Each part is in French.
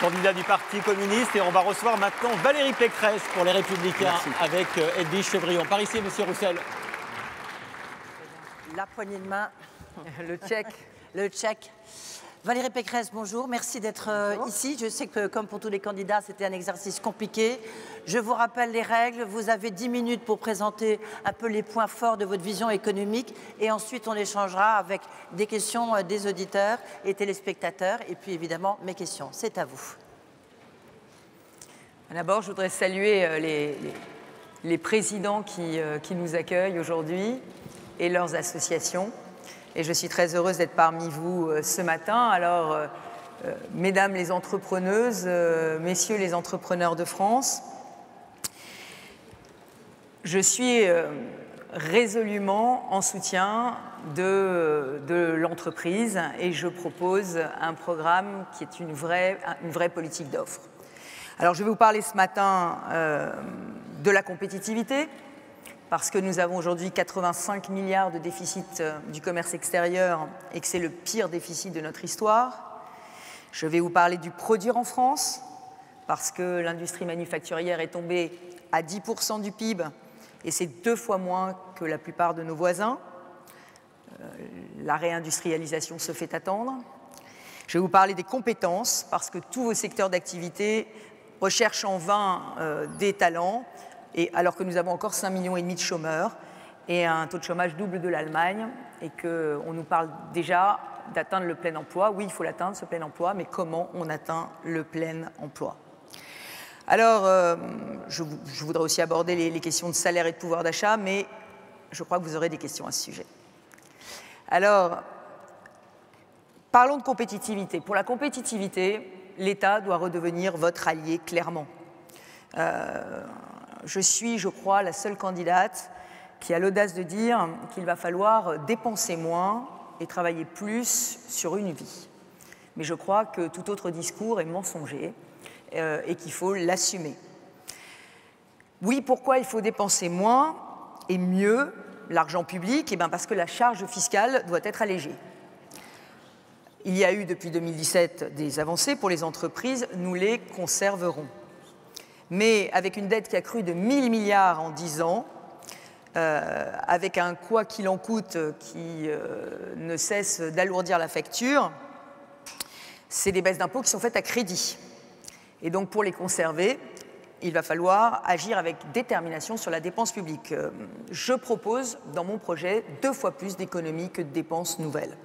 candidat du Parti communiste. Et on va recevoir maintenant Valérie Pécresse pour les Républicains. Merci. Avec Edwige Chevrillon. Par ici, monsieur Roussel. La poignée de main, le check. Valérie Pécresse, bonjour. Merci d'être ici. Je sais que, comme pour tous les candidats, c'était un exercice compliqué. Je vous rappelle les règles. Vous avez 10 minutes pour présenter un peu les points forts de votre vision économique. Et ensuite, on échangera avec des questions des auditeurs et téléspectateurs. Et puis, évidemment, mes questions. C'est à vous. D'abord, je voudrais saluer les présidents qui nous accueillent aujourd'hui et leurs associations. Et je suis très heureuse d'être parmi vous ce matin. Alors, mesdames les entrepreneuses, messieurs les entrepreneurs de France, je suis résolument en soutien de l'entreprise et je propose un programme qui est une vraie politique d'offre. Alors, je vais vous parler ce matin de la compétitivité, parce que nous avons aujourd'hui 85 milliards de déficit du commerce extérieur et que c'est le pire déficit de notre histoire. Je vais vous parler du produire en France, parce que l'industrie manufacturière est tombée à 10% du PIB et c'est 2 fois moins que la plupart de nos voisins. La réindustrialisation se fait attendre. Je vais vous parler des compétences, parce que tous vos secteurs d'activité recherchent en vain des talents, et alors que nous avons encore 5,5 millions de chômeurs et un taux de chômage double de l'Allemagne, et qu'on nous parle déjà d'atteindre le plein emploi. Oui, il faut l'atteindre, ce plein emploi, mais comment on atteint le plein emploi? Alors, je voudrais aussi aborder les questions de salaire et de pouvoir d'achat, mais je crois que vous aurez des questions à ce sujet. Alors, parlons de compétitivité. Pour la compétitivité, l'État doit redevenir votre allié, clairement. Je suis, je crois, la seule candidate qui a l'audace de dire qu'il va falloir dépenser moins et travailler plus sur une vie. Mais je crois que tout autre discours est mensonger et qu'il faut l'assumer. Oui, pourquoi il faut dépenser moins et mieux l'argent public? Eh bien parce que la charge fiscale doit être allégée. Il y a eu depuis 2017 des avancées pour les entreprises, nous les conserverons. Mais avec une dette qui a cru de 1 000 milliards en 10 ans, avec un quoi qu'il en coûte qui ne cesse d'alourdir la facture, c'est des baisses d'impôts qui sont faites à crédit. Et donc pour les conserver, il va falloir agir avec détermination sur la dépense publique. Je propose dans mon projet 2 fois plus d'économies que de dépenses nouvelles,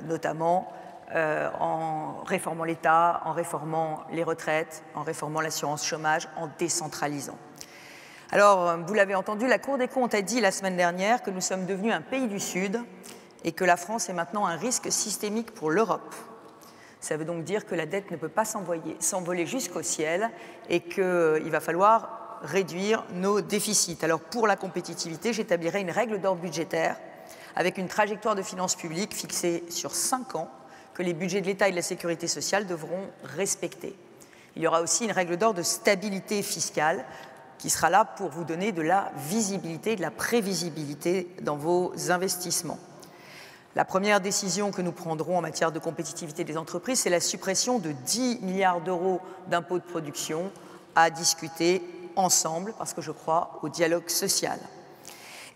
notamment en réformant l'État, en réformant les retraites, en réformant l'assurance chômage, en décentralisant. Alors, vous l'avez entendu, la Cour des comptes a dit la semaine dernière que nous sommes devenus un pays du Sud et que la France est maintenant un risque systémique pour l'Europe. Ça veut donc dire que la dette ne peut pas s'envoler jusqu'au ciel et qu'il va falloir réduire nos déficits. Alors, pour la compétitivité, j'établirai une règle d'or budgétaire avec une trajectoire de finances publiques fixée sur 5 ans que les budgets de l'État et de la sécurité sociale devront respecter. Il y aura aussi une règle d'or de stabilité fiscale qui sera là pour vous donner de la visibilité, de la prévisibilité dans vos investissements. La première décision que nous prendrons en matière de compétitivité des entreprises, c'est la suppression de 10 milliards d'euros d'impôts de production à discuter ensemble, parce que je crois au dialogue social.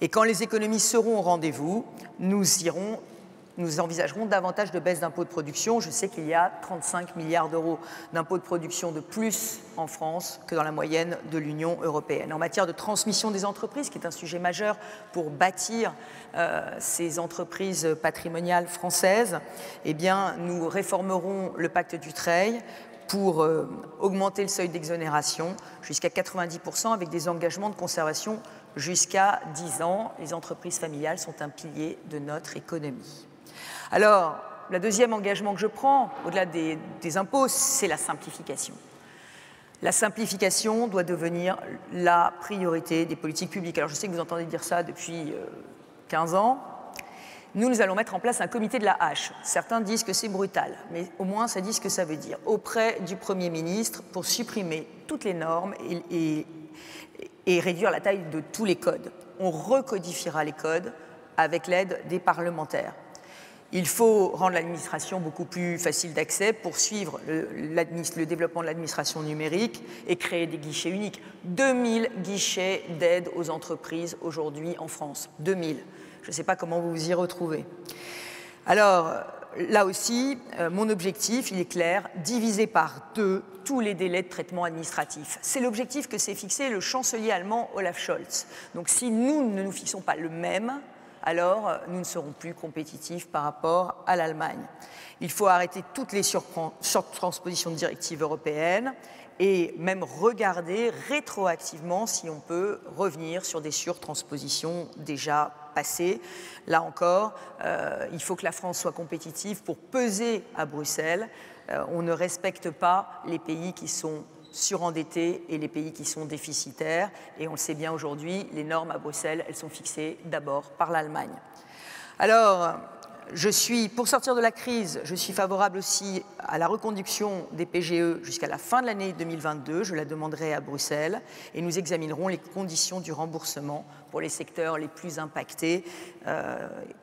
Et quand les économies seront au rendez-vous, nous envisagerons davantage de baisses d'impôts de production. Je sais qu'il y a 35 milliards d'euros d'impôts de production de plus en France que dans la moyenne de l'Union européenne. En matière de transmission des entreprises, qui est un sujet majeur pour bâtir ces entreprises patrimoniales françaises, eh bien, nous réformerons le pacte Dutreil pour augmenter le seuil d'exonération jusqu'à 90% avec des engagements de conservation jusqu'à 10 ans. Les entreprises familiales sont un pilier de notre économie. Alors, le deuxième engagement que je prends, au-delà des impôts, c'est la simplification. La simplification doit devenir la priorité des politiques publiques. Alors, je sais que vous entendez dire ça depuis 15 ans. Nous allons mettre en place un comité de la hache. Certains disent que c'est brutal, mais au moins ça dit ce que ça veut dire. Auprès du Premier ministre pour supprimer toutes les normes et réduire la taille de tous les codes. On recodifiera les codes avec l'aide des parlementaires. Il faut rendre l'administration beaucoup plus facile d'accès pour suivre le développement de l'administration numérique et créer des guichets uniques. 2000 guichets d'aide aux entreprises aujourd'hui en France. 2000. Je ne sais pas comment vous vous y retrouvez. Alors, là aussi, mon objectif, il est clair, diviser par 2 tous les délais de traitement administratif. C'est l'objectif que s'est fixé le chancelier allemand Olaf Scholz. Donc si nous ne nous fixons pas le même, alors nous ne serons plus compétitifs par rapport à l'Allemagne. Il faut arrêter toutes les surtranspositions de directives européennes et même regarder rétroactivement si on peut revenir sur des surtranspositions déjà passées. Là encore, il faut que la France soit compétitive pour peser à Bruxelles. On ne respecte pas les pays qui sont surendettés et les pays qui sont déficitaires. Et on le sait bien aujourd'hui, les normes à Bruxelles, elles sont fixées d'abord par l'Allemagne. Alors, pour sortir de la crise, je suis favorable aussi à la reconduction des PGE jusqu'à la fin de l'année 2022. Je la demanderai à Bruxelles et nous examinerons les conditions du remboursement pour les secteurs les plus impactés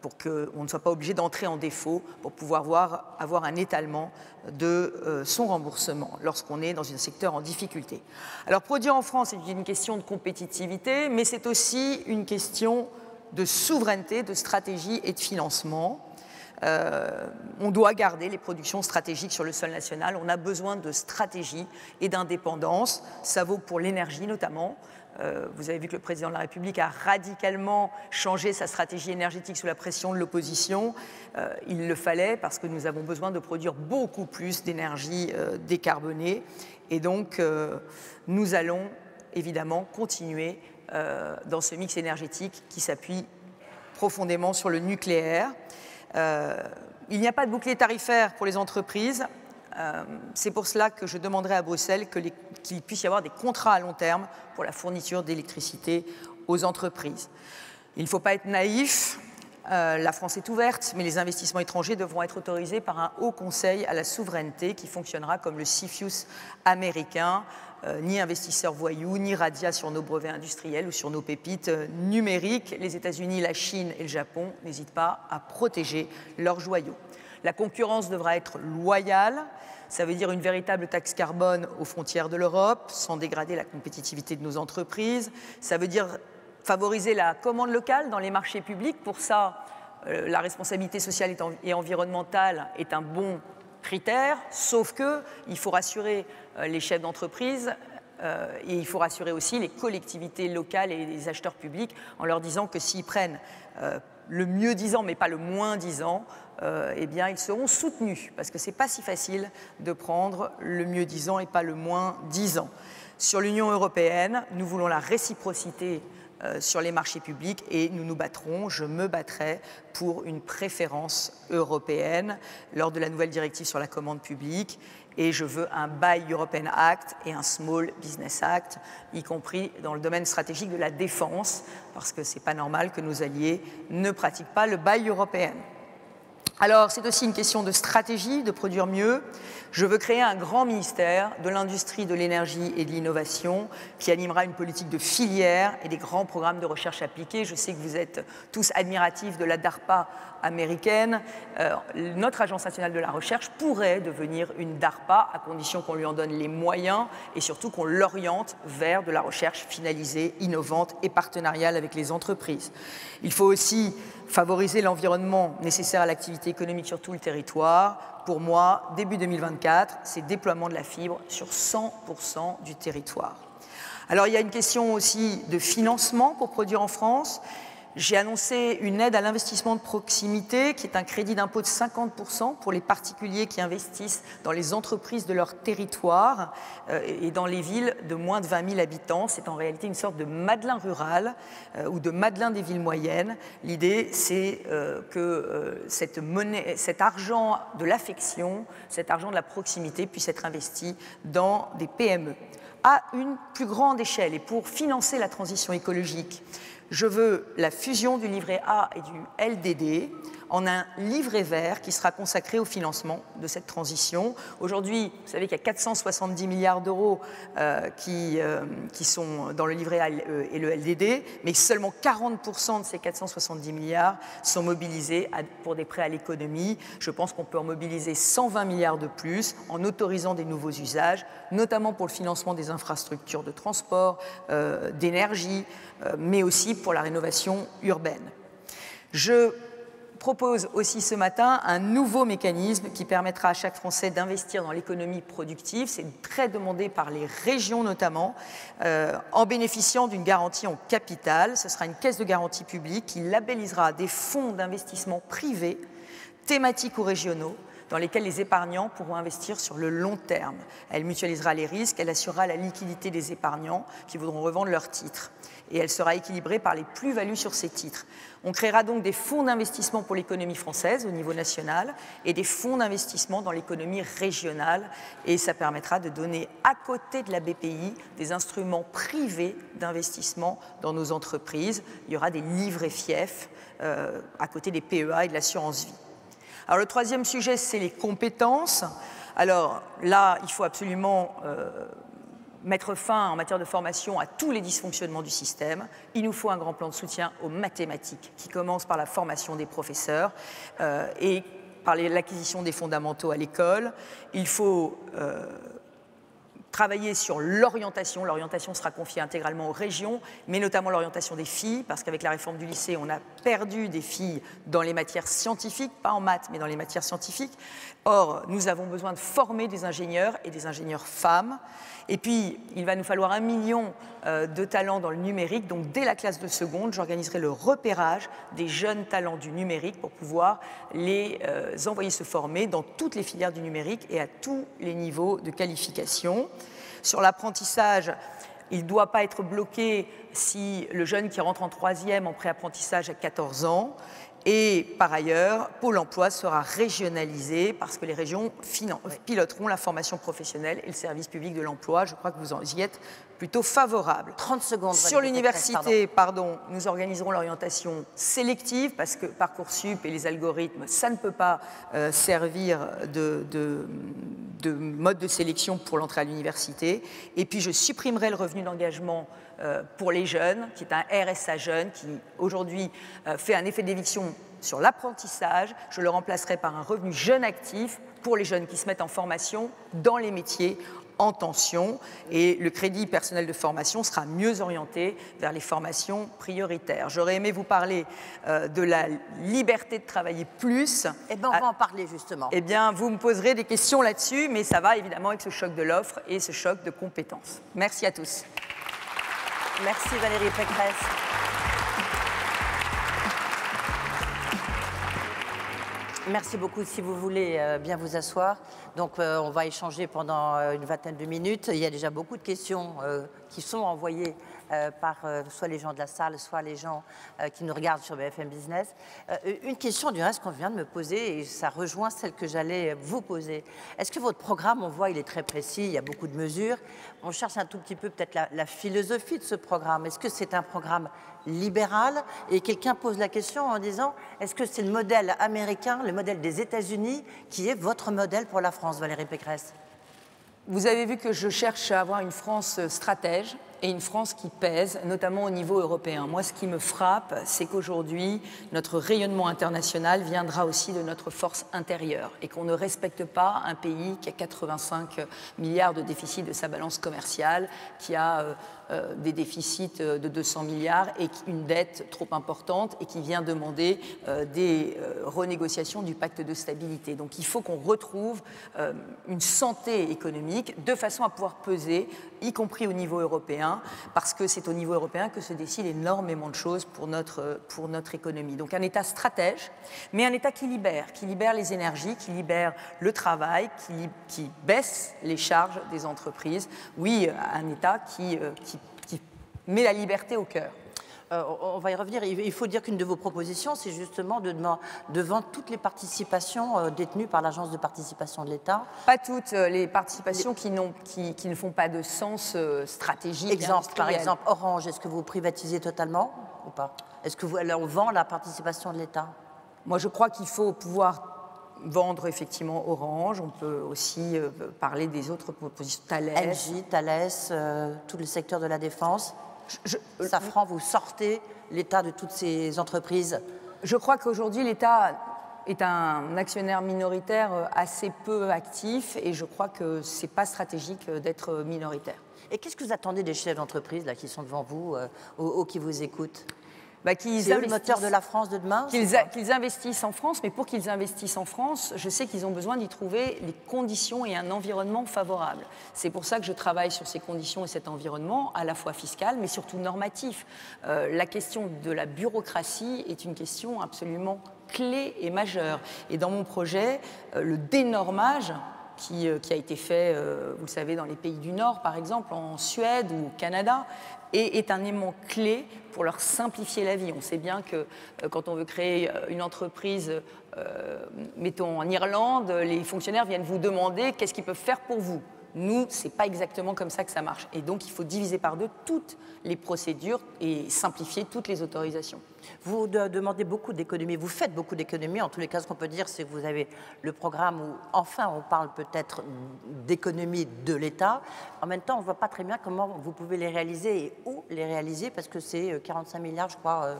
pour qu'on ne soit pas obligé d'entrer en défaut pour pouvoir avoir un étalement de son remboursement lorsqu'on est dans un secteur en difficulté. Alors, produire en France, c'est une question de compétitivité, mais c'est aussi une question de souveraineté, de stratégie et de financement. On doit garder les productions stratégiques sur le sol national. On a besoin de stratégie et d'indépendance. Ça vaut pour l'énergie notamment. Vous avez vu que le président de la République a radicalement changé sa stratégie énergétique sous la pression de l'opposition. Il le fallait parce que nous avons besoin de produire beaucoup plus d'énergie décarbonée. Et donc, nous allons évidemment continuer dans ce mix énergétique qui s'appuie profondément sur le nucléaire. Il n'y a pas de bouclier tarifaire pour les entreprises. C'est pour cela que je demanderai à Bruxelles qu'il puisse y avoir des contrats à long terme pour la fourniture d'électricité aux entreprises. Il ne faut pas être naïf. La France est ouverte, mais les investissements étrangers devront être autorisés par un haut conseil à la souveraineté qui fonctionnera comme le CFIUS américain. Ni investisseurs voyous, ni radia sur nos brevets industriels ou sur nos pépites numériques. Les États-Unis, la Chine et le Japon n'hésitent pas à protéger leurs joyaux. La concurrence devra être loyale. Ça veut dire une véritable taxe carbone aux frontières de l'Europe, sans dégrader la compétitivité de nos entreprises. Ça veut dire favoriser la commande locale dans les marchés publics. Pour ça, la responsabilité sociale et environnementale est un bon critère, sauf qu'il faut rassurer les chefs d'entreprise et il faut rassurer aussi les collectivités locales et les acheteurs publics en leur disant que s'ils prennent le mieux disant mais pas le moins disant, eh bien ils seront soutenus parce que ce n'est pas si facile de prendre le mieux disant et pas le moins disant. Sur l'Union européenne, nous voulons la réciprocité sur les marchés publics et nous nous battrons, je me battrai pour une préférence européenne lors de la nouvelle directive sur la commande publique et je veux un Buy European Act et un Small Business Act, y compris dans le domaine stratégique de la défense, parce que ce n'est pas normal que nos alliés ne pratiquent pas le Buy European. Alors, c'est aussi une question de stratégie, de produire mieux. Je veux créer un grand ministère de l'industrie, de l'énergie et de l'innovation qui animera une politique de filière et des grands programmes de recherche appliquée. Je sais que vous êtes tous admiratifs de la DARPA américaine. Notre Agence nationale de la recherche pourrait devenir une DARPA à condition qu'on lui en donne les moyens et surtout qu'on l'oriente vers de la recherche finalisée, innovante et partenariale avec les entreprises. Il faut aussi favoriser l'environnement nécessaire à l'activité économique sur tout le territoire. Pour moi, début 2024, c'est déploiement de la fibre sur 100% du territoire. Alors, il y a une question aussi de financement pour produire en France. J'ai annoncé une aide à l'investissement de proximité qui est un crédit d'impôt de 50% pour les particuliers qui investissent dans les entreprises de leur territoire et dans les villes de moins de 20 000 habitants. C'est en réalité une sorte de Madelin rural ou de Madelin des villes moyennes. L'idée, c'est que cet argent de l'affection, cet argent de la proximité puisse être investi dans des PME à une plus grande échelle. Et pour financer la transition écologique, je veux la fusion du livret A et du LDD en un livret vert qui sera consacré au financement de cette transition. Aujourd'hui, vous savez qu'il y a 470 milliards d'euros qui sont dans le livret A et le LDD, mais seulement 40% de ces 470 milliards sont mobilisés pour des prêts à l'économie. Je pense qu'on peut en mobiliser 120 milliards de plus en autorisant des nouveaux usages, notamment pour le financement des infrastructures de transport, d'énergie, mais aussi pour la rénovation urbaine. Je propose aussi ce matin un nouveau mécanisme qui permettra à chaque Français d'investir dans l'économie productive. C'est très demandé par les régions notamment, en bénéficiant d'une garantie en capital. Ce sera une caisse de garantie publique qui labellisera des fonds d'investissement privés, thématiques ou régionaux, dans lesquels les épargnants pourront investir sur le long terme. Elle mutualisera les risques, elle assurera la liquidité des épargnants qui voudront revendre leurs titres. Et elle sera équilibrée par les plus-values sur ces titres. On créera donc des fonds d'investissement pour l'économie française au niveau national et des fonds d'investissement dans l'économie régionale. Et ça permettra de donner à côté de la BPI des instruments privés d'investissement dans nos entreprises. Il y aura des livrets FIEF à côté des PEA et de l'assurance vie. Alors le troisième sujet, c'est les compétences. Alors là, il faut absolument mettre fin en matière de formation à tous les dysfonctionnements du système. Il nous faut un grand plan de soutien aux mathématiques qui commence par la formation des professeurs et par l'acquisition des fondamentaux à l'école. Il faut travailler sur l'orientation. L'orientation sera confiée intégralement aux régions, mais notamment l'orientation des filles, parce qu'avec la réforme du lycée, on a perdu des filles dans les matières scientifiques, pas en maths, mais dans les matières scientifiques. Or, nous avons besoin de former des ingénieurs et des ingénieurs femmes. Et puis, il va nous falloir 1 million de talents dans le numérique. Donc, dès la classe de seconde, j'organiserai le repérage des jeunes talents du numérique pour pouvoir les envoyer se former dans toutes les filières du numérique et à tous les niveaux de qualification. Sur l'apprentissage, il ne doit pas être bloqué si le jeune qui rentre en 3e en préapprentissage a 14 ans. Et par ailleurs, Pôle emploi sera régionalisé parce que les régions piloteront la formation professionnelle et le service public de l'emploi. Je crois que vous y êtes plutôt favorable. 30 secondes. Sur l'université, nous organiserons l'orientation sélective parce que Parcoursup et les algorithmes, ça ne peut pas servir de mode de sélection pour l'entrée à l'université. Et puis je supprimerai le revenu d'engagement pour les jeunes, qui est un RSA jeune, qui aujourd'hui fait un effet d'éviction sur l'apprentissage. Je le remplacerai par un revenu jeune actif pour les jeunes qui se mettent en formation dans les métiers en tension. Et le crédit personnel de formation sera mieux orienté vers les formations prioritaires. J'aurais aimé vous parler de la liberté de travailler plus. Eh bien, on va en parler justement. Eh bien, vous me poserez des questions là-dessus, mais ça va évidemment avec ce choc de l'offre et ce choc de compétences. Merci à tous. Merci Valérie Pécresse. Merci beaucoup. Si vous voulez bien vous asseoir. Donc, on va échanger pendant une vingtaine de minutes. Il y a déjà beaucoup de questions qui sont envoyées par soit les gens de la salle, soit les gens qui nous regardent sur BFM Business. Une question du reste qu'on vient de me poser, et ça rejoint celle que j'allais vous poser. Est-ce que votre programme, on voit, il est très précis, il y a beaucoup de mesures. On cherche un tout petit peu peut-être la philosophie de ce programme. Est-ce que c'est un programme libéral? Et quelqu'un pose la question en disant, est-ce que c'est le modèle américain, le modèle des États-Unis, qui est votre modèle pour la France, Valérie Pécresse? Vous avez vu que je cherche à avoir une France stratège et une France qui pèse, notamment au niveau européen. Moi, ce qui me frappe, c'est qu'aujourd'hui, notre rayonnement international viendra aussi de notre force intérieure et qu'on ne respecte pas un pays qui a 85 milliards de déficit de sa balance commerciale, qui a des déficits de 200 milliards et une dette trop importante et qui vient demander des renégociations du pacte de stabilité. Donc il faut qu'on retrouve une santé économique de façon à pouvoir peser, y compris au niveau européen, parce que c'est au niveau européen que se décident énormément de choses pour notre économie. Donc un État stratège, mais un État qui libère les énergies, qui libère le travail, qui baisse les charges des entreprises. Oui, un État qui met la liberté au cœur. On va y revenir. Il faut dire qu'une de vos propositions, c'est justement de vendre toutes les participations détenues par l'Agence de participation de l'État. Pas toutes les participations qui ne font pas de sens stratégique. Par exemple, Orange, est-ce que vous privatisez totalement ou pas? Est-ce que on vend la participation de l'État? Moi, je crois qu'il faut pouvoir vendre effectivement Orange. On peut aussi parler des autres propositions. LG, Thales, tout le secteur de la défense. Safran, vous sortez l'État de toutes ces entreprises. Je crois qu'aujourd'hui, l'État est un actionnaire minoritaire assez peu actif et je crois que ce n'est pas stratégique d'être minoritaire. Et qu'est-ce que vous attendez des chefs d'entreprise là, qui sont devant vous ou qui vous écoutent? C'est le moteur de la France de demain? Qu'ils investissent en France, mais pour qu'ils investissent en France, je sais qu'ils ont besoin d'y trouver les conditions et un environnement favorable. C'est pour ça que je travaille sur ces conditions et cet environnement, à la fois fiscal, mais surtout normatif. La question de la bureaucratie est une question absolument clé et majeure. Et dans mon projet, le dénormage qui a été fait, vous le savez, dans les pays du Nord, par exemple, en Suède ou au Canada, est un élément clé pour leur simplifier la vie. On sait bien que quand on veut créer une entreprise, mettons en Irlande, les fonctionnaires viennent vous demander qu'est-ce qu'ils peuvent faire pour vous. Nous, ce n'est pas exactement comme ça que ça marche. Et donc, il faut diviser par deux toutes les procédures et simplifier toutes les autorisations. Vous demandez beaucoup d'économies, vous faites beaucoup d'économies. En tous les cas, ce qu'on peut dire, c'est que vous avez le programme où, enfin, on parle peut-être d'économies de l'État. En même temps, on ne voit pas très bien comment vous pouvez les réaliser et où les réaliser, parce que c'est 45 milliards, je crois,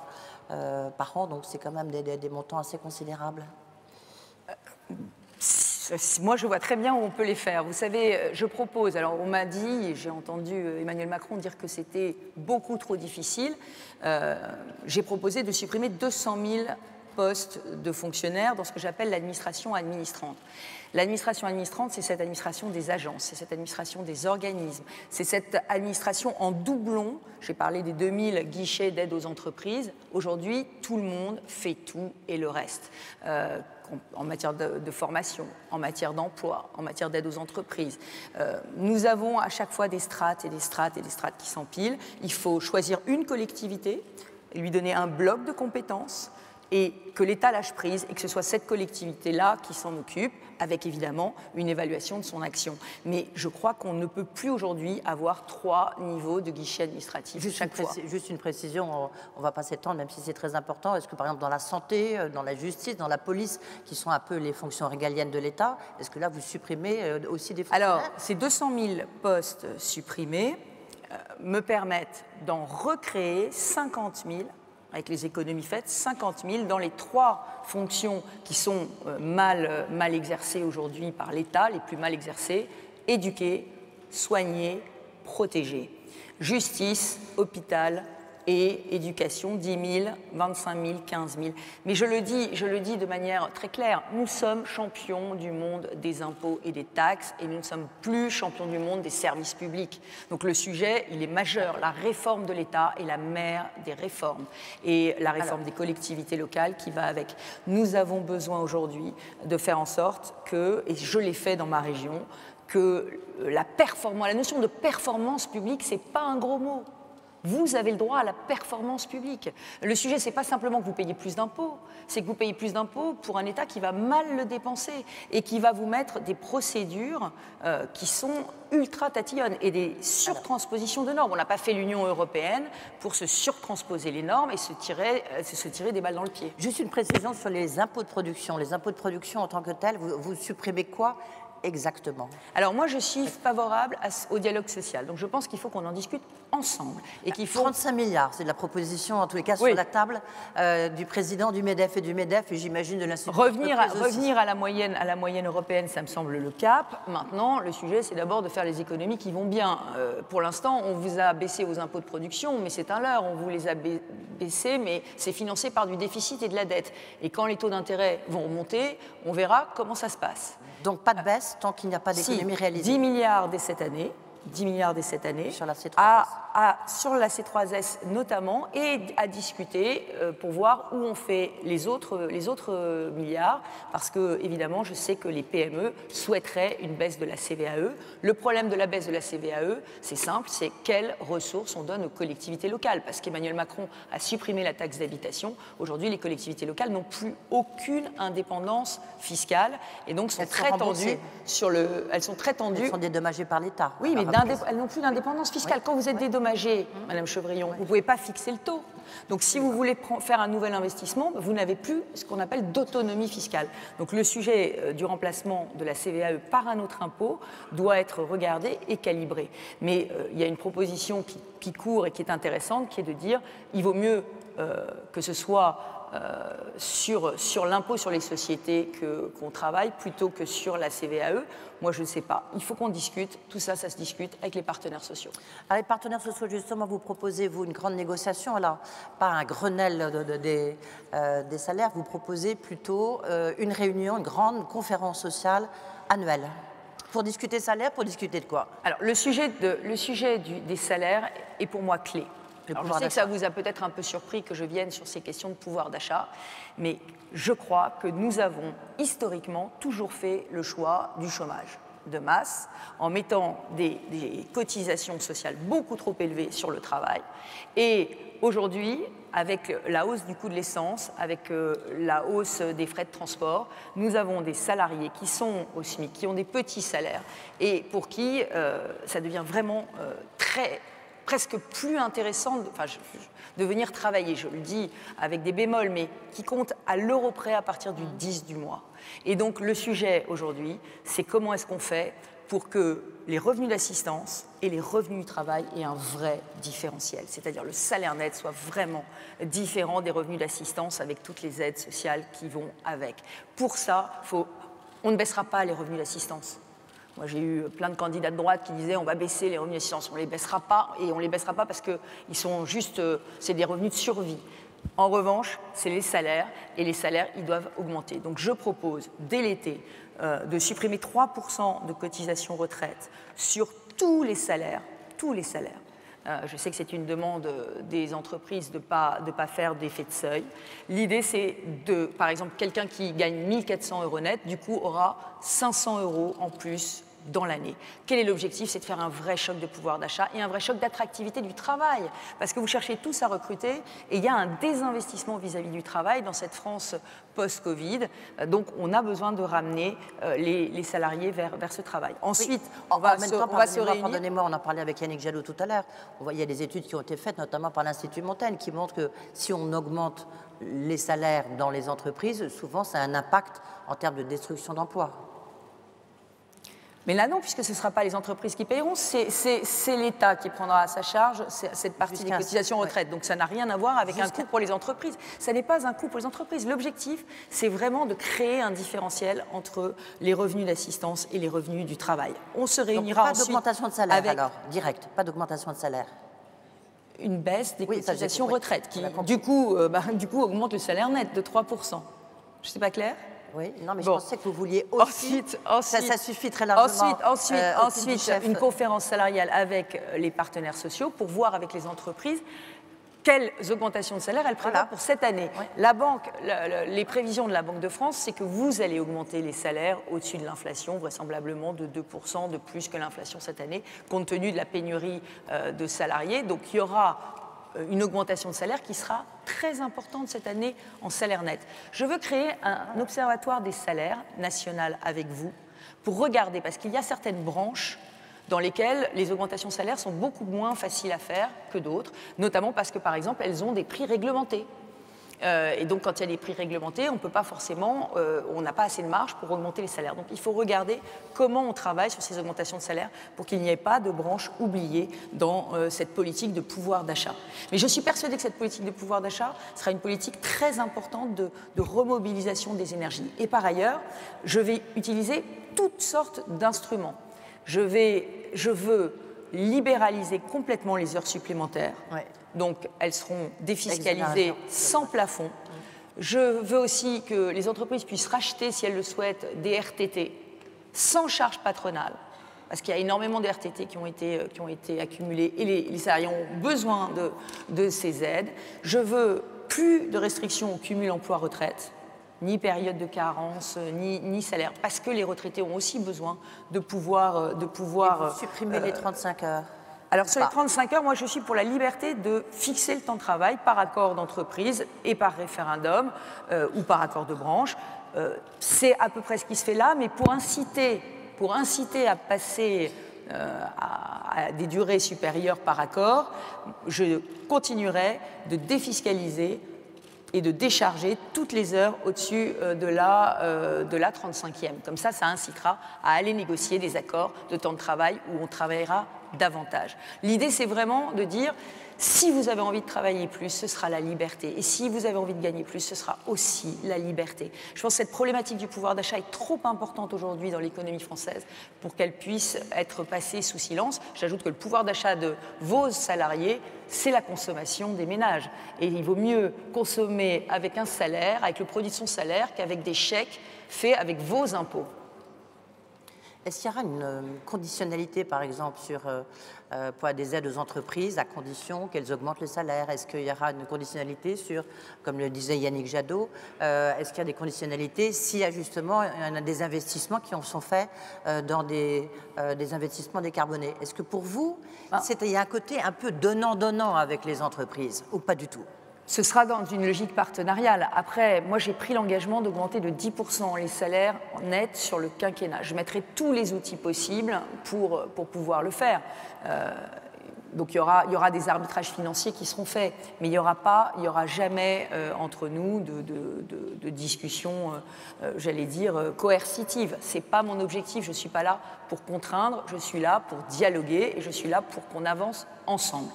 par an. Donc, c'est quand même des montants assez considérables. Moi, je vois très bien où on peut les faire. Vous savez, je propose, alors on m'a dit, j'ai entendu Emmanuel Macron dire que c'était beaucoup trop difficile, j'ai proposé de supprimer 200 000 postes de fonctionnaires dans ce que j'appelle l'administration administrante. L'administration administrante, c'est cette administration des agences, c'est cette administration des organismes, c'est cette administration en doublon. J'ai parlé des 2000 guichets d'aide aux entreprises. Aujourd'hui, tout le monde fait tout et le reste. En matière de formation, en matière d'emploi, en matière d'aide aux entreprises. Nous avons à chaque fois des strates et des strates et des strates qui s'empilent. Il faut choisir une collectivité, lui donner un bloc de compétences et que l'État lâche prise et que ce soit cette collectivité-là qui s'en occupe, avec évidemment une évaluation de son action. Mais je crois qu'on ne peut plus aujourd'hui avoir 3 niveaux de guichet administratif chaque fois. Juste une précision, on ne va pas s'étendre, même si c'est très important. Est-ce que par exemple dans la santé, dans la justice, dans la police, qui sont un peu les fonctions régaliennes de l'État, est-ce que là vous supprimez aussi des fonctionnaires? Alors, ces 200 000 postes supprimés me permettent d'en recréer 50 000 avec les économies faites, 50 000 dans les 3 fonctions qui sont mal exercées aujourd'hui par l'État, les plus mal exercées: éduquer, soigner, protéger. Justice, hôpital et éducation, 10 000, 25 000, 15 000. Mais je le dis de manière très claire, nous sommes champions du monde des impôts et des taxes et nous ne sommes plus champions du monde des services publics. Donc le sujet, il est majeur. La réforme de l'État est la mère des réformes et la réforme des collectivités locales qui va avec. Nous avons besoin aujourd'hui de faire en sorte que, et je l'ai fait dans ma région, que la notion de performance publique, ce n'est pas un gros mot. Vous avez le droit à la performance publique. Le sujet, ce n'est pas simplement que vous payez plus d'impôts, c'est que vous payez plus d'impôts pour un État qui va mal le dépenser et qui va vous mettre des procédures qui sont ultra tatillonnes et des surtranspositions de normes. On n'a pas fait l'Union européenne pour se surtransposer les normes et se tirer des balles dans le pied. Juste une précision sur les impôts de production. Les impôts de production en tant que tels, vous supprimez quoi exactement? Alors moi, je suis favorable au dialogue social. Donc je pense qu'il faut qu'on en discute ensemble. Et qu'il faut... 35 milliards, c'est de la proposition, en tous les cas, sur la table du président du MEDEF et du MEDEF, et j'imagine de l'Institut. Revenir à la moyenne européenne, ça me semble le cap. Maintenant, le sujet, c'est d'abord de faire les économies qui vont bien. Pour l'instant, on vous a baissé vos impôts de production, mais c'est un leurre. On vous les a baissés, mais c'est financé par du déficit et de la dette. Et quand les taux d'intérêt vont remonter, on verra comment ça se passe. Donc pas de baisse tant qu'il n'y a pas d'économie réalisée. 10 milliards dès cette année. 10 milliards dès cette année, sur la C3S. Sur la C3S notamment, et à discuter pour voir où on fait les autres milliards, parce que, évidemment, je sais que les PME souhaiteraient une baisse de la CVAE. Le problème de la baisse de la CVAE, c'est simple, c'est quelles ressources on donne aux collectivités locales, parce qu'Emmanuel Macron a supprimé la taxe d'habitation. Aujourd'hui, les collectivités locales n'ont plus aucune indépendance fiscale, et donc elles sont très tendues. Elles sont dédommagées par l'État. Oui, mais elles n'ont plus d'indépendance fiscale. Quand vous êtes dédommagé, Madame Chevrillon, vous ne pouvez pas fixer le taux. Donc si vous voulez faire un nouvel investissement, vous n'avez plus ce qu'on appelle d'autonomie fiscale. Donc le sujet du remplacement de la CVAE par un autre impôt doit être regardé et calibré. Mais il y a une proposition qui court et qui est intéressante, qui est de dire il vaut mieux que ce soit sur l'impôt sur les sociétés qu'on travaille plutôt que sur la CVAE. Moi, je ne sais pas. Il faut qu'on discute. Tout ça, ça se discute avec les partenaires sociaux. Alors, les partenaires sociaux, justement, vous proposez, vous, une grande négociation. Alors, pas un Grenelle des salaires, vous proposez plutôt une réunion, une grande conférence sociale annuelle. Pour discuter salaire, pour discuter de quoi? Alors, le sujet des salaires est pour moi clé. Alors, je sais que ça vous a peut-être un peu surpris que je vienne sur ces questions de pouvoir d'achat, mais je crois que nous avons historiquement toujours fait le choix du chômage de masse en mettant des cotisations sociales beaucoup trop élevées sur le travail. Et aujourd'hui, avec la hausse du coût de l'essence, avec la hausse des frais de transport, nous avons des salariés qui sont au SMIC, qui ont des petits salaires et pour qui ça devient vraiment presque plus intéressant de venir travailler, je le dis avec des bémols, mais qui compte à l'euro près à partir du 10 du mois. Et donc le sujet aujourd'hui, c'est comment est-ce qu'on fait pour que les revenus d'assistance et les revenus du travail aient un vrai différentiel, c'est-à-dire le salaire net soit vraiment différent des revenus d'assistance avec toutes les aides sociales qui vont avec. Pour ça, on ne baissera pas les revenus d'assistance. Moi, j'ai eu plein de candidats de droite qui disaient on va baisser les revenus d'assistance, on ne les baissera pas, et on ne les baissera pas parce que c'est des revenus de survie. En revanche, c'est les salaires, et les salaires, ils doivent augmenter. Donc je propose, dès l'été, de supprimer 3% de cotisation retraite sur tous les salaires. Je sais que c'est une demande des entreprises de ne pas faire d'effet de seuil. L'idée, c'est par exemple, quelqu'un qui gagne 1 400 € net, du coup, aura 500 € en plus dans l'année. Quel est l'objectif? C'est de faire un vrai choc de pouvoir d'achat et un vrai choc d'attractivité du travail. Parce que vous cherchez tous à recruter et il y a un désinvestissement vis-à-vis du travail dans cette France post-Covid. Donc, on a besoin de ramener les salariés vers ce travail. Ensuite, on va se réunir. Pardonnez-moi, on en parlait avec Yannick Jadot tout à l'heure. Il y a des études qui ont été faites, notamment par l'Institut Montaigne, qui montrent que si on augmente les salaires dans les entreprises, souvent, ça a un impact en termes de destruction d'emplois. Mais là non, puisque ce ne sera pas les entreprises qui paieront, c'est l'État qui prendra à sa charge cette partie des cotisations retraite. Donc ça n'a rien à voir avec un coût pour les entreprises. Ça n'est pas un coût pour les entreprises. L'objectif, c'est vraiment de créer un différentiel entre les revenus d'assistance et les revenus du travail. On se réunira ensuite... Pas d'augmentation de salaire alors, direct, pas d'augmentation de salaire. Une baisse des cotisations retraite qui, du coup, augmente le salaire net de 3%. Je ne sais pas clair? Oui, non, mais je pensais que vous vouliez aussi... Ça suffit très largement. Ensuite, une conférence salariale avec les partenaires sociaux pour voir avec les entreprises quelles augmentations de salaire elles prévoient pour cette année. Ouais. Les prévisions de la Banque de France, c'est que vous allez augmenter les salaires au-dessus de l'inflation, vraisemblablement de 2% de plus que l'inflation cette année, compte tenu de la pénurie de salariés. Donc il y aura une augmentation de salaire qui sera très importante cette année en salaire net. Je veux créer un observatoire des salaires national avec vous pour regarder, parce qu'il y a certaines branches dans lesquelles les augmentations de salaire sont beaucoup moins faciles à faire que d'autres, notamment parce que, par exemple, elles ont des prix réglementés. Et donc, quand il y a des prix réglementés, on peut pas forcément, on n'a pas assez de marge pour augmenter les salaires. Donc, il faut regarder comment on travaille sur ces augmentations de salaire pour qu'il n'y ait pas de branche oubliée dans cette politique de pouvoir d'achat. Mais je suis persuadée que cette politique de pouvoir d'achat sera une politique très importante de remobilisation des énergies. Et par ailleurs, je vais utiliser toutes sortes d'instruments. Je veux libéraliser complètement les heures supplémentaires. Ouais. Donc, elles seront défiscalisées sans plafond. Je veux aussi que les entreprises puissent racheter, si elles le souhaitent, des RTT sans charge patronale, parce qu'il y a énormément de RTT qui ont été accumulés et les salariés ont besoin de ces aides. Je veux plus de restrictions au cumul emploi-retraite, ni période de carence, ni salaire, parce que les retraités ont aussi besoin de pouvoir supprimer les 35 heures. Alors sur les 35 heures, moi je suis pour la liberté de fixer le temps de travail par accord d'entreprise et par référendum ou par accord de branche. C'est à peu près ce qui se fait là, mais pour inciter à passer, à à des durées supérieures par accord, je continuerai de défiscaliser et de décharger toutes les heures au-dessus de la 35e. Comme ça incitera à aller négocier des accords de temps de travail où on travaillera davantage. L'idée, c'est vraiment de dire, si vous avez envie de travailler plus, ce sera la liberté. Et si vous avez envie de gagner plus, ce sera aussi la liberté. Je pense que cette problématique du pouvoir d'achat est trop importante aujourd'hui dans l'économie française pour qu'elle puisse être passée sous silence. J'ajoute que le pouvoir d'achat de vos salariés, c'est la consommation des ménages. Et il vaut mieux consommer avec un salaire, avec le produit de son salaire, qu'avec des chèques faits avec vos impôts. Est-ce qu'il y aura une conditionnalité, par exemple, pour des aides aux entreprises, à condition qu'elles augmentent le salaire? Est-ce qu'il y aura une conditionnalité sur, comme le disait Yannick Jadot, est-ce qu'il y a des conditionnalités s'il y a justement des investissements qui en sont faits dans des investissements décarbonés? Est-ce que pour vous, il y a un côté un peu donnant-donnant avec les entreprises, ou pas du tout? Ce sera dans une logique partenariale. Après, moi, j'ai pris l'engagement d'augmenter de 10% les salaires nets sur le quinquennat. Je mettrai tous les outils possibles pour pouvoir le faire. Donc, il y aura des arbitrages financiers qui seront faits, mais il n'y aura jamais entre nous de discussion, j'allais dire, coercitive. Ce n'est pas mon objectif. Je ne suis pas là pour contraindre, je suis là pour dialoguer et je suis là pour qu'on avance ensemble.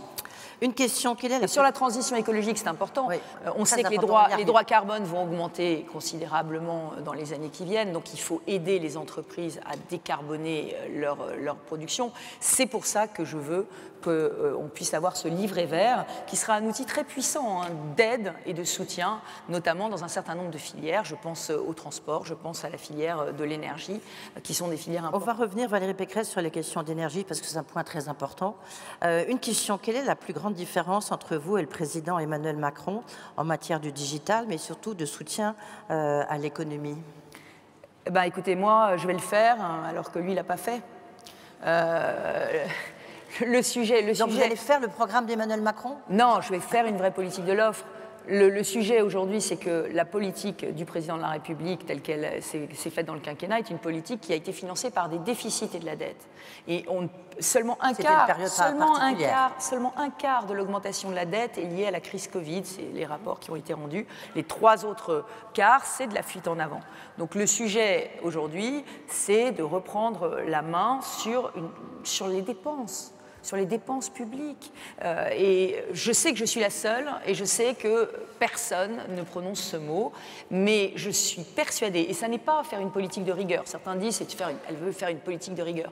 Une question, quelle est la... Sur la transition écologique, c'est important. Oui, on sait que les droits carbone vont augmenter considérablement dans les années qui viennent, donc il faut aider les entreprises à décarboner leur production. C'est pour ça que je veux qu'on puisse avoir ce livret vert, qui sera un outil très puissant d'aide et de soutien, notamment dans un certain nombre de filières. Je pense au transport, je pense à la filière de l'énergie, qui sont des filières importantes. On va revenir, Valérie Pécresse, sur les questions d'énergie, parce que c'est un point très important. Une question, quelle est la plus grande différence entre vous et le président Emmanuel Macron en matière du digital, mais surtout de soutien à l'économie? Écoutez, moi, je vais le faire, alors que lui, il n'a pas fait. Le sujet... Donc vous allez faire le programme d'Emmanuel Macron? Non, je vais faire une vraie politique de l'offre. Le sujet aujourd'hui, c'est que la politique du président de la République, telle qu'elle s'est faite dans le quinquennat, est une politique qui a été financée par des déficits et de la dette. Et seulement un quart de l'augmentation de la dette est liée à la crise Covid, c'est les rapports qui ont été rendus. Les 3 autres quarts, c'est de la fuite en avant. Donc le sujet aujourd'hui, c'est de reprendre la main sur les dépenses. Sur les dépenses publiques. Et je sais que je suis la seule, et je sais que personne ne prononce ce mot, mais je suis persuadée, et ça n'est pas faire une politique de rigueur. Certains disent qu'elle veut faire une politique de rigueur.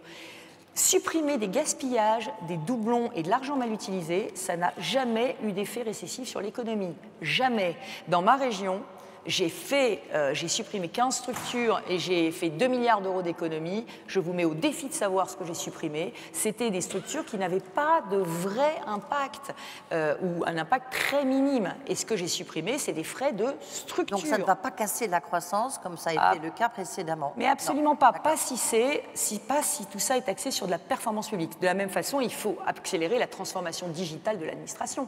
Supprimer des gaspillages, des doublons et de l'argent mal utilisé, ça n'a jamais eu d'effet récessif sur l'économie. Jamais. Dans ma région, j'ai supprimé 15 structures et j'ai fait 2 milliards d'euros d'économies. Je vous mets au défi de savoir ce que j'ai supprimé. C'était des structures qui n'avaient pas de vrai impact ou un impact très minime. Et ce que j'ai supprimé, c'est des frais de structure. Donc ça ne va pas casser la croissance comme ça a été le cas précédemment? Mais absolument pas. Pas si tout ça est axé sur de la performance publique. De la même façon, il faut accélérer la transformation digitale de l'administration.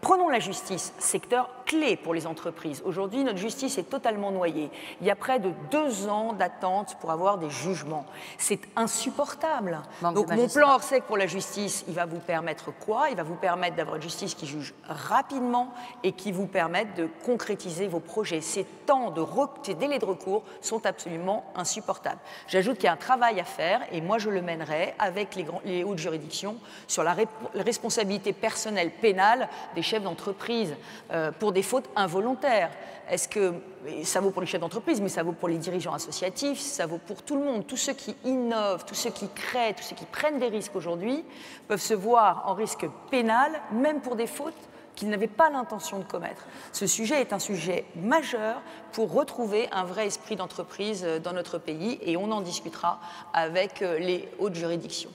Prenons la justice, secteur clé pour les entreprises. Aujourd'hui, notre justice est totalement noyée. Il y a près de 2 ans d'attente pour avoir des jugements. C'est insupportable. Donc mon plan Orsec pour la justice, il va vous permettre quoi? Il va vous permettre d'avoir une justice qui juge rapidement et qui vous permette de concrétiser vos projets. Ces délais de recours sont absolument insupportables. J'ajoute qu'il y a un travail à faire, et moi je le mènerai avec les hautes juridictions sur la responsabilité personnelle pénale des chefs d'entreprise pour des fautes involontaires. Est-ce que ça vaut pour les chefs d'entreprise, mais ça vaut pour les dirigeants associatifs, ça vaut pour tout le monde. Tous ceux qui innovent, tous ceux qui créent, tous ceux qui prennent des risques aujourd'hui peuvent se voir en risque pénal, même pour des fautes qu'ils n'avaient pas l'intention de commettre. Ce sujet est un sujet majeur pour retrouver un vrai esprit d'entreprise dans notre pays, et on en discutera avec les hautes juridictions.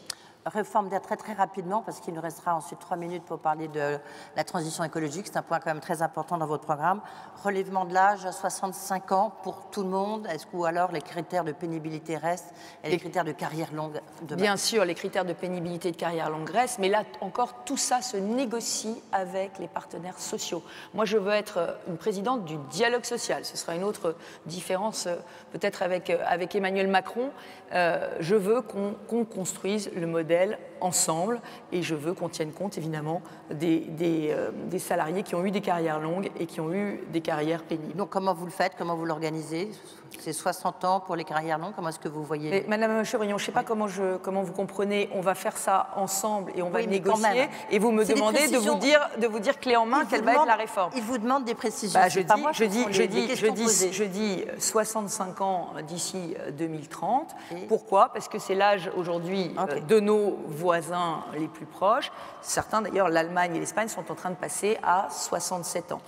Réforme d'air très rapidement, parce qu'il nous restera ensuite 3 minutes pour parler de la transition écologique. C'est un point quand même très important dans votre programme. Relèvement de l'âge à 65 ans pour tout le monde, ou alors les critères de pénibilité restent et les critères de carrière longue demain? Bien sûr, les critères de pénibilité et de carrière longue restent, mais là encore, tout ça se négocie avec les partenaires sociaux. Moi, je veux être une présidente du dialogue social. Ce sera une autre différence peut-être avec Emmanuel Macron. Je veux qu'on construise le modèle modèle ensemble et je veux qu'on tienne compte évidemment des salariés qui ont eu des carrières longues et qui ont eu des carrières pénibles. Donc comment vous le faites, comment vous l'organisez? C'est 60 ans pour les carrières longues, comment est-ce que vous voyez? Madame Chevrillon, je ne sais pas comment vous comprenez, on va faire ça ensemble et on va négocier et vous me demandez de vous dire clé en main quelle va être la réforme. Il vous demande des précisions. Je dis 65 ans d'ici 2030. Pourquoi? Parce que c'est l'âge aujourd'hui de nos voisins les plus proches. Certains d'ailleurs, l'Allemagne et l'Espagne sont en train de passer à 67 ans.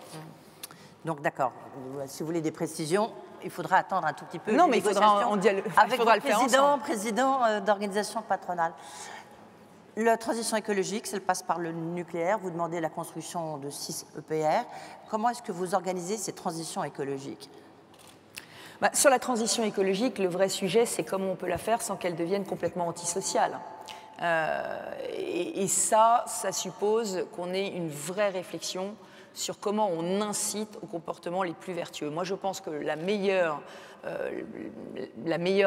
Donc d'accord, si vous voulez des précisions, il faudra attendre un tout petit peu. Non, mais il faudra avec le président d'organisation patronale. La transition écologique, elle passe par le nucléaire. Vous demandez la construction de 6 EPR. Comment est-ce que vous organisez ces transitions écologiques? Sur la transition écologique, le vrai sujet, c'est comment on peut la faire sans qu'elle devienne complètement antisociale. Et ça suppose qu'on ait une vraie réflexion sur comment on incite aux comportements les plus vertueux. Moi, je pense que la meilleure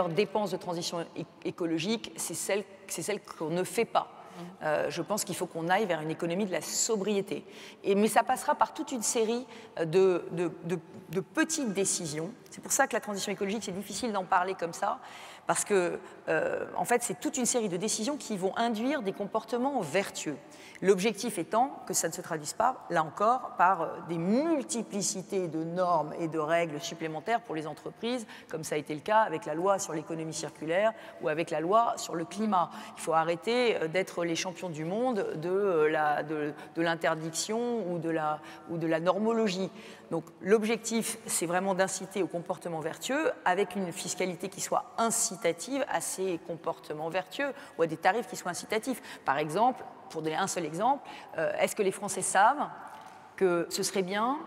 dépense de transition écologique, c'est celle qu'on ne fait pas. Je pense qu'il faut qu'on aille vers une économie de la sobriété. Mais ça passera par toute une série de petites décisions. C'est pour ça que la transition écologique, c'est difficile d'en parler comme ça, parce que, en fait, c'est toute une série de décisions qui vont induire des comportements vertueux. L'objectif étant que ça ne se traduise pas, là encore, par des multiplicités de normes et de règles supplémentaires pour les entreprises, comme ça a été le cas avec la loi sur l'économie circulaire ou avec la loi sur le climat. Il faut arrêter d'être les champions du monde de l'interdiction ou de la normologie. Donc l'objectif, c'est vraiment d'inciter au comportement vertueux avec une fiscalité qui soit incitative à ces comportements vertueux ou à des tarifs qui soient incitatifs. Par exemple, pour donner un seul exemple, est-ce que les Français savent que ce serait bien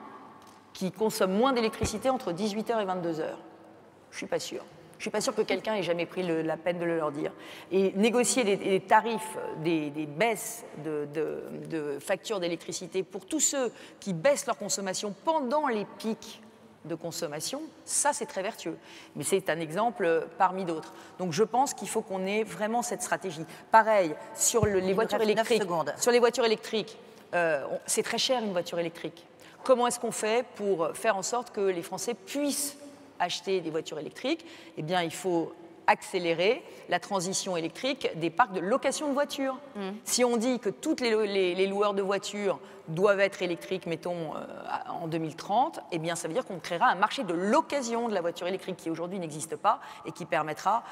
qu'ils consomment moins d'électricité entre 18h et 22h? Je ne suis pas sûre. Je ne suis pas sûre que quelqu'un ait jamais pris la peine de le leur dire. Et négocier des tarifs, des baisses de factures d'électricité pour tous ceux qui baissent leur consommation pendant les pics de consommation, ça c'est très vertueux. Mais c'est un exemple parmi d'autres. Donc je pense qu'il faut qu'on ait vraiment cette stratégie. Pareil, sur les voitures électriques. Sur les voitures électriques, c'est très cher une voiture électrique. Comment est-ce qu'on fait pour faire en sorte que les Français puissent acheter des voitures électriques? Eh bien, il faut accélérer la transition électrique des parcs de location de voitures. Si on dit que tous les loueurs de voitures doivent être électriques, mettons, en 2030, eh bien, ça veut dire qu'on créera un marché de l'occasion de la voiture électrique qui aujourd'hui n'existe pas et qui permettra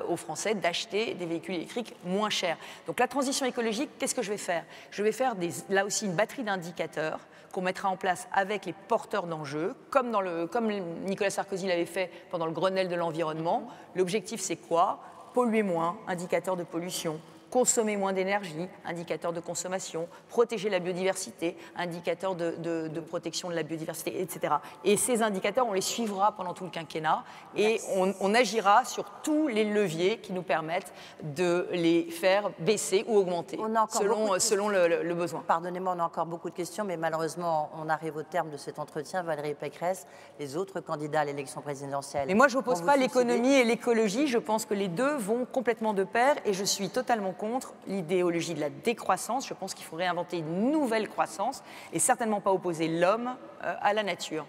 aux Français d'acheter des véhicules électriques moins chers. Donc la transition écologique, qu'est-ce que je vais faire? Je vais faire là aussi une batterie d'indicateurs qu'on mettra en place avec les porteurs d'enjeux, comme Nicolas Sarkozy l'avait fait pendant le Grenelle de l'environnement. L'objectif, c'est quoi? Polluer moins, indicateur de pollution. Consommer moins d'énergie, indicateur de consommation, protéger la biodiversité, indicateur de protection de la biodiversité, etc. Et ces indicateurs, on les suivra pendant tout le quinquennat et on agira sur tous les leviers qui nous permettent de les faire baisser ou augmenter selon le besoin. Pardonnez-moi, on a encore beaucoup de questions, mais malheureusement, on arrive au terme de cet entretien. Valérie Pécresse, les autres candidats à l'élection présidentielle. Mais moi, je n'oppose pas l'économie et l'écologie. Je pense que les deux vont complètement de pair et je suis totalement contre l'idéologie de la décroissance. Je pense qu'il faut réinventer une nouvelle croissance et certainement pas opposer l'homme à la nature.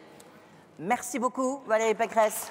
Merci beaucoup, Valérie Pécresse.